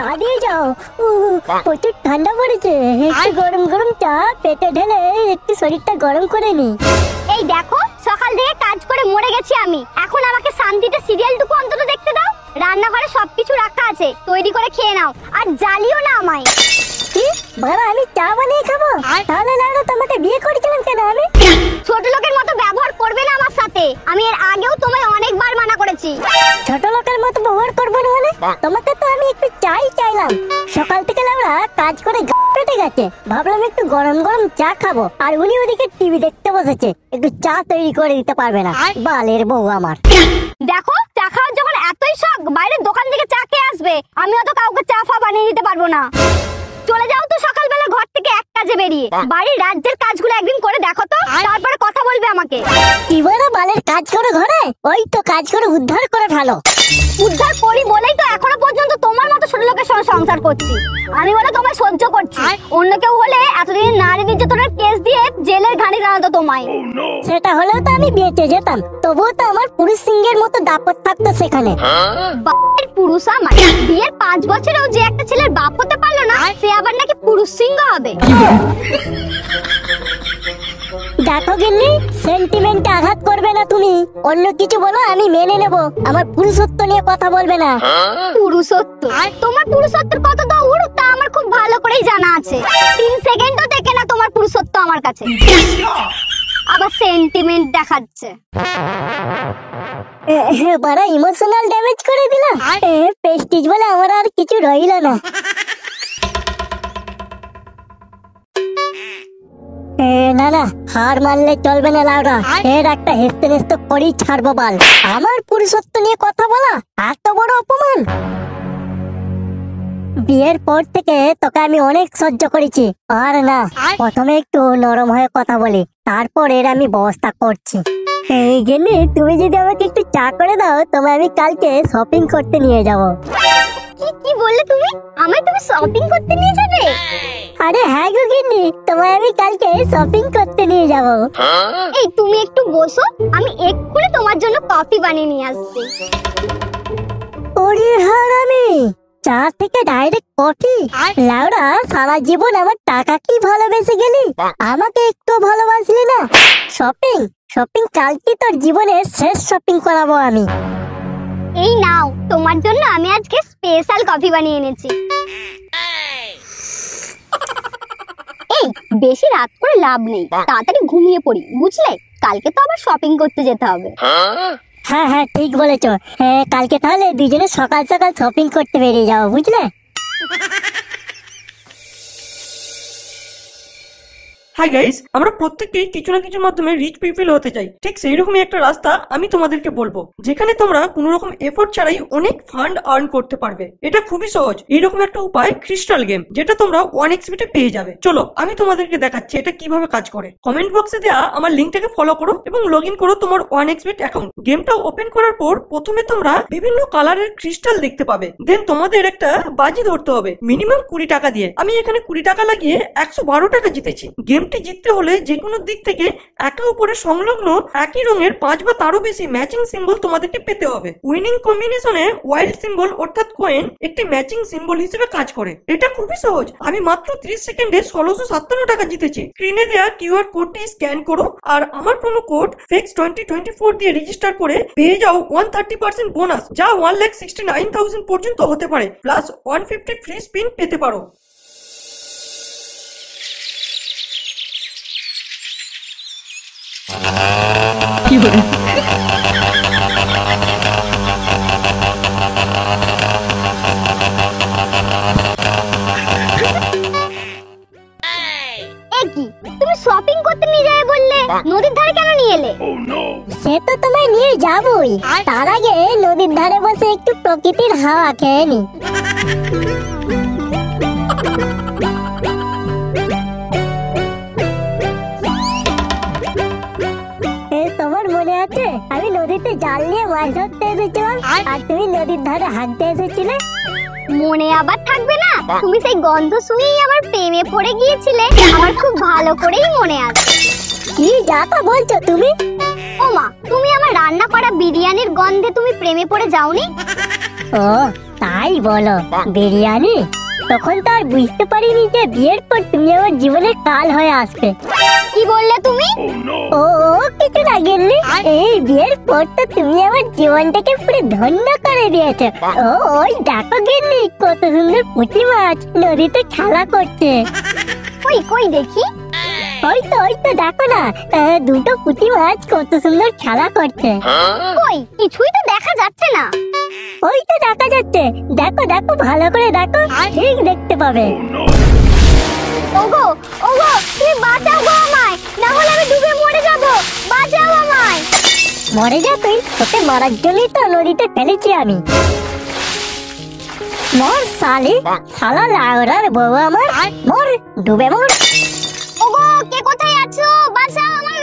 চা দিয়ে যাও। প্রচুর ঠান্ডা পড়েছে, একটু গরম গরম চা পেটে ঢেলে একটু শরীরটা গরম করে নি। এই দেখো, সকাল থেকে কাজ করে মরে গেছি আমি, এখন আমাকে শান্তিতে সিরিয়ালটুকু অন্তত দেখতে দাও। রান্নাঘরে সবকিছু রাখা আছে, তৈরি করে খেয়ে নাও, আর জ্বালিও না আমায়। কি বাড়া, আমি চা বানিয়ে খাবো? তাহলে না তোমাকে বিয়ে করেছিলাম কেন আমি? ছোট লোকের মতো ব্যবহার করবে না আমার সাথে, আমি এর আগেও তোমায় অনেকবার মানা করেছি। ছোট লোকের মতো ব্যবহার করবো না মানে? তোমাকে তো আমি একটু চাই চাইলাম, সকাল থেকে আমরা কাজ করে পেটে গেছে, ভাবলাম একটু গরম গরম চা খাবো, আর উনি ওদিকে টিভি দেখতে বসেছে, একটু চা তৈরি করে দিতে পারবে না বালের বউ আমার। দেখো, চা খাওয়ার যখন এতই শখ, বাইরের দোকান থেকে চা খেয়ে আসবে, আমি অত কাউকে চা ফা বানিয়ে দিতে পারবো না। চলে যাও তো সকালবেলা ঘর থেকে এক কাজে বেরিয়ে, বাড়ির রাজ্যের কাজগুলো একদিন করে দেখো তো, তারপরে কথা বলবে আমাকে। কি বলে বালের কাজ করে ঘরে? ওই তো কাজ করে উদ্ধার করে ঢালো। উদ্ধার করি বলেই তো এখনো পর্যন্ত তোমার মতো ছোট লোকের সঙ্গে সংসার করছি। আমি বলে তোমায় সহ্য করছি, অন্য কেউ হলে এতদিন নারী নির্যাতনের কেস দিয়ে জেলের ঘানি টানাতো তোমায়। সেটা হলেও তো আমি বেঁচে যেতাম, তবুও তো আমার পুরুষ সিংহের মতো দাপট থাকতো সেখানে। বাপের পুরুষ আমার, বিয়ের 5 বছরেও যে একটা ছেলের বাপ হতে পারলো না, সে আবার নাকি পুরুষ সিংহ হবে। দেখো গিন্নি, সেন্টিমেন্টে আঘাত করবে না তুমি, অন্য কিছু বলো আমি মেনে নেব, আমার পুরুষত্ব নিয়ে কথা বলবে না। পুরুষত্ব? তোমার পুরুষত্বের কত দৌড় তা আমার খুব ভালো করেই জানা আছে। 3 সেকেন্ডও দেখে না তোমার পুরুষত্ব আমার কাছে, আবার সেন্টিমেন্ট দেখাচ্ছে। বড় ইমোশনাল ড্যামেজ করে দিলাম, প্রেস্টিজ বলে আমার আর কিছু রইল না। না না, হার মানলে চলবে না লাউডা, এর একটা হেসতে হেসতে পরেই ছাড়বো বাল। আমার পুরুষত্ব নিয়ে কথা বলা এত বড় অপমান। বিয়ের পর থেকে তোকে আমি অনেক সহ্য করেছি, আর না, প্রথমে একটু নরম হয়ে কথা বলি, তারপর এর আমি ব্যবস্থা করছি। এই গেলে তুমি যদি আমাকে একটু চা করে দাও, তোমায় আমি কালকে শপিং করতে নিয়ে যাবো। কি বললে তুমি? আমায় তুমি শপিং করতে নিয়ে যাবে? আরে হ্যাঁ গো গিন্নি, তোমায় আমি কালকে শপিং করতে নিয়ে যাব। এই তুমি একটু বসো, আমি এক্ষুনি তোমার জন্য কফি বানিয়ে নিয়ে আসছি। ওরে হারামি, চা থেকে ডাইরেক্ট কফি? লাউড়া, সারা জীবন আমার টাকা কি ভালোবেসে গেলি, আমাকে একটু ভালোবাসলি না। শপিং শপিং কালকে তোর জীবনের শেষ শপিং করাবো আমি। এই নাও, তোমার জন্য আমি আজকে স্পেশাল কফি বানিয়ে এনেছি। এই বেশি রাত করে লাভ নেই, তাড়াতাড়ি ঘুমিয়ে পড়ি, বুঝলে? কালকে তো আবার শপিং করতে যেতে হবে। হ্যাঁ হ্যাঁ ঠিক বলেছো, কালকে তাহলে দুজনে সকাল সকাল শপিং করতে বেরিয়ে যাবো, বুঝলে? হাই গাইস, আমরা প্রত্যেককেই কিছু না কিছুর মাধ্যমে রিচ পিপল হতে চাই। ঠিক সেই রকমই একটা রাস্তা আমি তোমাদেরকে বলবো, যেখানে তোমরা কোনো রকম এফোর্ট ছাড়াই অনেক ফান্ড আর্ন করতে পারবে। এটা খুবই সহজ। এইরকম একটা উপায় ক্রিস্টাল গেম, যেটা তোমরা 1xbet পেয়ে যাবে। চলো আমি তোমাদেরকে দেখাচ্ছি এটা কিভাবে কাজ করে। কমেন্ট বক্সে দেওয়া আমার লিঙ্কটাকে ফলো করো এবং লগ ইন করো তোমার 1xbet অ্যাকাউন্ট। গেমটা ওপেন করার পর প্রথমে তোমরা বিভিন্ন কালারের ক্রিস্টাল দেখতে পাবে, দেন তোমাদের একটা বাজি ধরতে হবে মিনিমাম 20 টাকা দিয়ে। আমি এখানে 20 টাকা লাগিয়ে 112 টাকা জিতেছি। গেমটি জিততে হলে যে কোনো দিক থেকে একে অপরের সংলগ্ন একই রঙের 5 বা তারও বেশি ম্যাচিং সিম্বল তোমাদেরকে পেতে হবে। উইনিং কম্বিনেশনে ওয়াইল্ড সিম্বল অর্থাৎ কয়েন একটি ম্যাচিং সিম্বল হিসেবে কাজ করে। এটা খুবই সহজ। আমি মাত্র 30 সেকেন্ডে 1657 টাকা জিতেছি। স্ক্রিনে দেওয়া কিউআর কোডটি স্ক্যান করো আর আমার প্রোমো কোড FEX2024 দিয়ে রেজিস্টার করে পেয়ে যাও 130% বোনাস, যা 1,69,000 পর্যন্ত হতে পারে, প্লাস 150 ফ্রি স্পিন পেতে পারো। কি বলে? তুমি শপিং করতে নিয়ে যাবে বললে, নদীর ধারে কেন নিয়ে এলে? সে তো তোমায় নিয়ে যাবই, তার আগে নদীর ধারে বসে একটু প্রকৃতির হাওয়া খেয়ে নি। তোমার মনে আছে আমি নদীতে জাল নিয়ে মাছ ধরতে এসেছিলাম, আর তুমি নদীর ধারে হাঁটতে এসেছিলে? মনে আবার থাকবে না? তুমি সেই গন্ধ শুনেই আমার প্রেমে পড়ে গিয়েছিলে, আমার খুব ভালো করেই মনে আছে। কি যাতা বলছো তুমি? ওমা, তুমি আমার রান্না করা বিরিয়ানির গন্ধে তুমি প্রেমে পড়ে যাওনি? ও, তাই বলো বিরিয়ানি? তখন তো আর বুঝতে পারিনি যে বিয়ের পর তুমি আমার জীবনের কাল হয়ে আসবে। কি বললে তুমি? ও কিছু না গেলি, এই বিয়ের পর তো তুমি আমার জীবনটাকে পুরো ধন্য করে দিয়েছো। ওই দেখো গেলি কত সুন্দর পুঁটি মাছ নদীতে খেলা করছে। কই কই দেখি। ওই তো দেখো না, দুটো পুঁটি মাছ কত সুন্দর খেলা করছে। কই কিছুই তো দেখা যাচ্ছে না। ওই তো দেখা যাচ্ছে, দেখো দেখো ভালো করে দেখো, ঠিক দেখতে পাবে। ওগো ওগো তুমি বাঁচাও গো আমায়, না হলে আমি ডুবে মরে যাব। বাঁচাও আমায়। মরে যা তুই, তোকে মারার জন্যই তো নদীতে ফেলেছি আমি। মর শালি, শালা লাউড়ার বউ আমার, মর ডুবে মর। ওগো কে কোথায় আছো? বাঁচাও আমায়।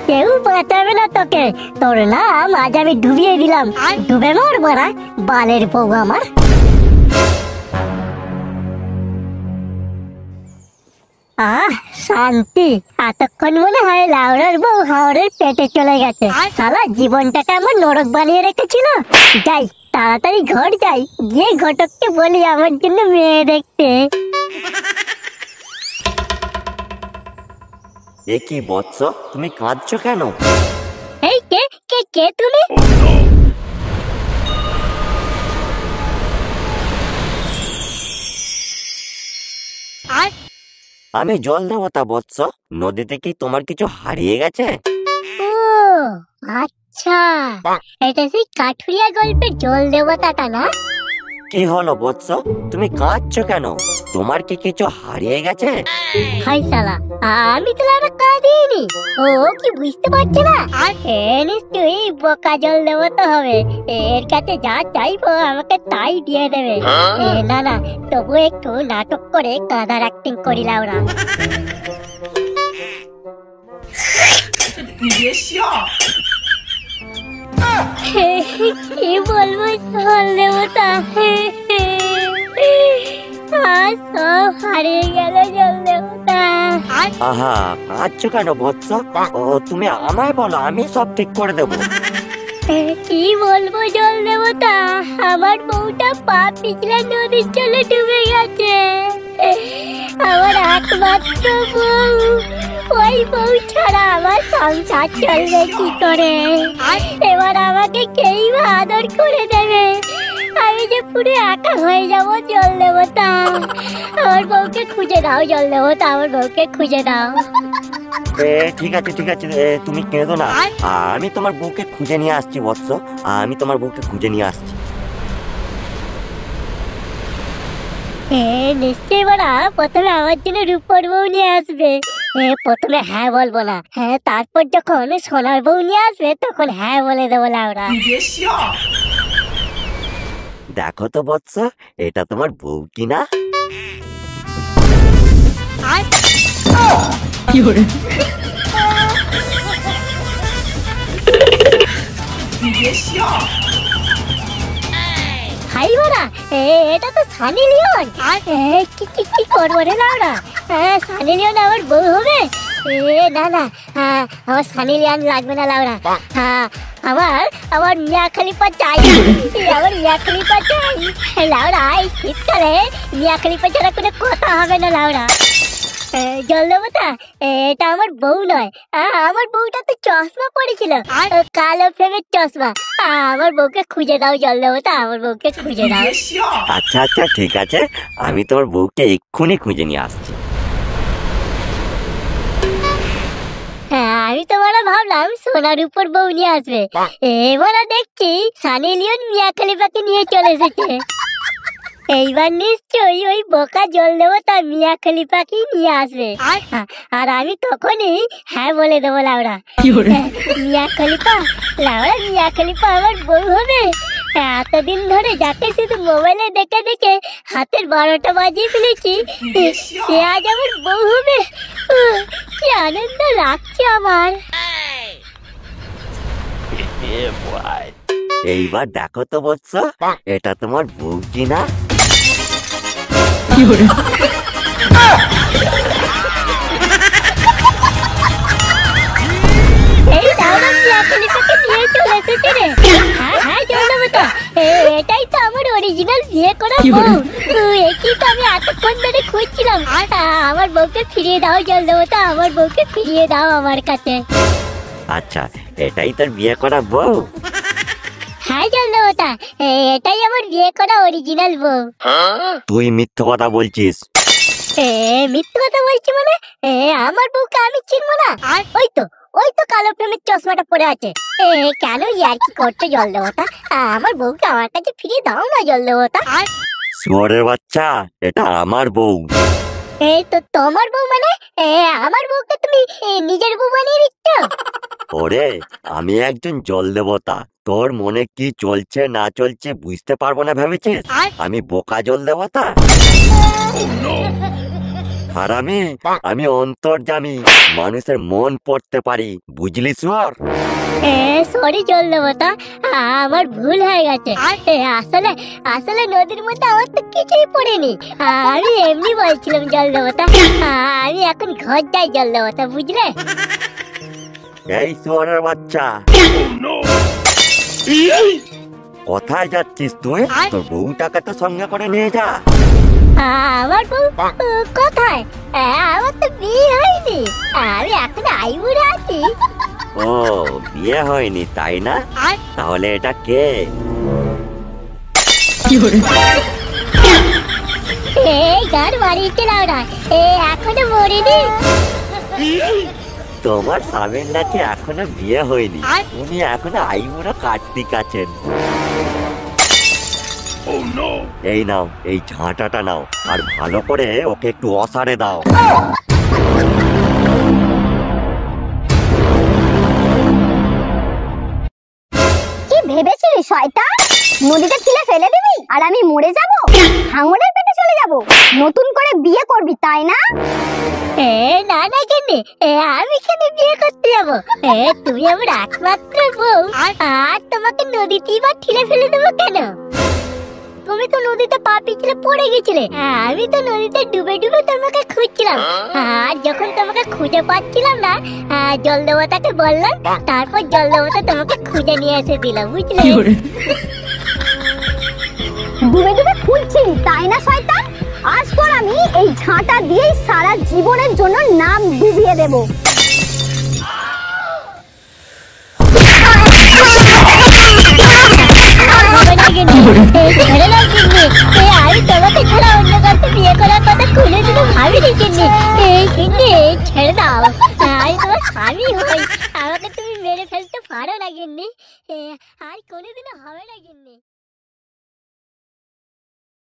কেউ বাঁচাবে না তোকে, তোর নাম আজ আমি ডুবিয়ে দিলাম। ডুবে মর মারা বালের বউ আমার। শান্তি, এতক্ষণ মনে হয় লাউড়ার বউ হাওড়ের পেটে চলে গেছে। শালা জীবনটাকে আমার নরক বানিয়ে রেখেছিল। যাই তাড়াতাড়ি ঘর যাই, গিয়ে ঘটককে বলি আমার জন্য মেয়ে দেখতে। এ কি বৎস, তুমি কাঁদছো কেন? এই কে কে কে তুমি? আমি জল দেবতা বৎস, নদীতে কি তোমার কিছু হারিয়ে গেছে? ও আচ্ছা, এটা সেই কাঠুরিয়া গল্পের জল দেবতাটা না? কি হলো বৎস, তুমি কাঁদছো কেন? তোমার কি কিছু হারিয়ে গেছে? হাই শালা, আমি তো আর কাঁদিনি। ও কি বুঝতে পারছে না? এ নিশ্চয়ই বোকা জল দেবতা হবে। এর কাছে যা চাইবো আমাকে তাই দিয়ে দেবে। না না, তবু একটু নাটক করে কাঁদার অ্যাক্টিং করিলাম না। কি বলবো জল দেবতা, সব হারিয়ে গেল জল দেবতা। আহা, কাঁদছো কেন বৎস? ও তুমি আমায় বলো, আমি সব ঠিক করে দেবো। কি বলবো জল দেবতা, আমার বউটা পা পিছলে নদীর জলে ডুবে গেছে। আমার একমাত্র বউ, ওই বউ ছাড়া আমার সংসার চলবে কি করে? এবার আমাকে কেই বা আদর করে দেবে? আমি যে পুরো একা হয়ে যাব জল দেবতা। আমার বউকে খুঁজে দাও জল দেবতা, আমার বউকে খুঁজে দাও। ঠিক আছে তুমি কেঁদো না, আমি তোমার বউকে খুঁজে নিয়ে আসছি বৎস, আমি তোমার বউকে খুঁজে নিয়ে আসছি। নিশ্চয়ই বলা প্রথমে আমার জন্য রূপর বউ নিয়ে আসবে। প্রথমে হ্যাঁ বলবো না, হ্যাঁ তারপর যখন সোনার বউ নিয়ে আসবে তখন হ্যাঁ বলে দেবো লাউরা। দেখো তো বৎস, এটা তোমার বউ কিনা? হাই বলা, এটা তো সানি লিওন। কি করবো রে লাউরা? সানি লিওন আমার বউ হবে? না না, আমার সানি লিওন লাগবে না লাউরা। আমার মিয়া খলিফা চাই, আমার মিয়া খলিফা চাই লাউরা। এই শীতকালে মিয়া খলিফা ছাড়া কোনো কথা হবে না লাউরা। জল দেবতা, এটা আমার বউ নয়। আমার বউটা তো চশমা পড়েছিল, কালো ফ্রেমের চশমা। আমার বউকে খুঁজে দাও জল দেবতা, আমার বউকে খুঁজে দাও। আচ্ছা ঠিক আছে, আমি তোমার বউকে এক্ষুনি খুঁজে নিয়ে আসছি। আমি তো ভাবলাম সোনার উপর বউ নিয়ে আসবে, এবার দেখছি সানি লিওন মিয়া খলিফাকে নিয়ে চলে এসেছে। এইবার নিশ্চয়ই ওই বোকা জল দেবতা মিয়া খলিফাকে নিয়ে আসবে। আর আমি তখনই হ্যাঁ বলে দেবো লাউরা। মিয়া খলিফা, লাউরা মিয়া খলিফা আমার বউ হবে? এতদিন ধরে যাকে শুধু মোবাইলে দেখে দেখে হাতের 12টা বাজিয়ে ফেলেছি, সে আজ আমার বউ হবে। কি আনন্দ লাগছে আমার। এইবার দেখো তো বৎস, এটা তোমার বউ কিনা? এই দাঁড়া, মিয়া খলিফাকে নিয়ে চলে এসেছে রে। হ্যাঁ জল দেবতা, অরিজিনাল বিয়ে করা বউ। একই তো আমি এতক্ষণ ধরে খুঁজছিলাম। আমার বউকে ফিরিয়ে দাও জলদেবতা, আমার বউকে ফিরিয়ে দাও আমার কাছে। আচ্ছা, এটাই তোর বিয়ে করা বউ? হ্যাঁ জলদেবতা, এটাই আমার বিয়ে করা অরিজিনাল বউ। তুই মিথ্যে কথা বলছিস। মিথ্যে কথা বলছি মানে? আমার বউকে আমি চিনবো না? ওই তো কালো প্রেমের চশমাটা পরে আছে। কেন ইয়ার কি করছো জলদেবতা? আমার বউকে আমার কাছে ফিরিয়ে দাও না জলদেবতা। শুয়োরের বাচ্চা, এটা আমার বউ। এই তো তোমার বউ মানে? আমার বউকে তুমি নিজের বউ বানিয়ে দিচ্ছ? ওরে, আমি একজন জল দেবতা, তোর মনে কি চলছে না চলছে বুঝতে পারবো না ভেবেছিস আমি বোকা জল দেবতা? আর আমি অন্তর্যামী, মানুষের মন পড়তে পারি, বুঝলি শুয়োর? সরি জলদেবতা, আমার ভুল হয়ে গেছে। আসলে আসলে নদীর মধ্যে আমার তো কিছুই পড়েনি। আমি এমনি বলছিলাম জলদেবতা। আমি এখন ঘর যাই জলদেবতা, বুঝলে? এই শুয়োরের বাচ্চা, কোথায় যাচ্ছিস তুই? তোর বউটাকে তো সঙ্গে করে নিয়ে যা। আমার বউ কোথায়? আমার তো বিয়ে হয়নি, আমি এখন আইবুড়ো আছি। ও, বিয়ে হয়নি তাই না? তাহলে এটা কে? এই গান মারিয়েছে লাউডা, এখনো মরিনি। তোমার স্বামীর নাকি এখনো বিয়ে হয়নি, উনি এখনো আইবুড়ো কার্তিক আছেন। এই নাও, এই ঝাঁটাটা নাও, আর ভালো করে ওকে একটু অসারে দাও। কি ভেবেছিলি শয়তান? নদীতে ছিলে ফেলে দিবি আর আমি মরে যাব, হাঙরের পেটে চলে যাব? নতুন করে বিয়ে করবি তাই না? না না কেনে, আমি কেন বিয়ে করতে যাবো? তুমি আমার একমাত্র বউ, আর তোমাকে নদীতেই বা ঠেলে ফেলে দেবো কেন? তুমি তো নদীতে পা পিছলে পড়ে গেছিলে, আমি তো নদীতে ডুবে ডুবে তোমাকে খুঁজছিলাম। আর যখন তোমাকে খুঁজে পাচ্ছিলাম না, জলদেবতাকে বললাম, তারপর জলদেবতা তোমাকে খুঁজে নিয়ে এসে দিল, বুঝলে? ডুবে ডুবে খুঁজছিলি তাই না শয়তান? আজ পর আমি এই ঝাঁটা দিয়েই সারা জীবনের জন্য নাম ডুবিয়ে দেব। আমি তোমাকে ছাড়া অন্য কাউকে বিয়ে করার কথা কোনোদিনও ভাবিনি কিন্নি। ছেড়ে দাও, আমি তোমার স্বামী হই, আমাকে তুমি মেরে ফেলতে পারো না গিন্নি, আর কোনোদিনও হবে না গিন্নি।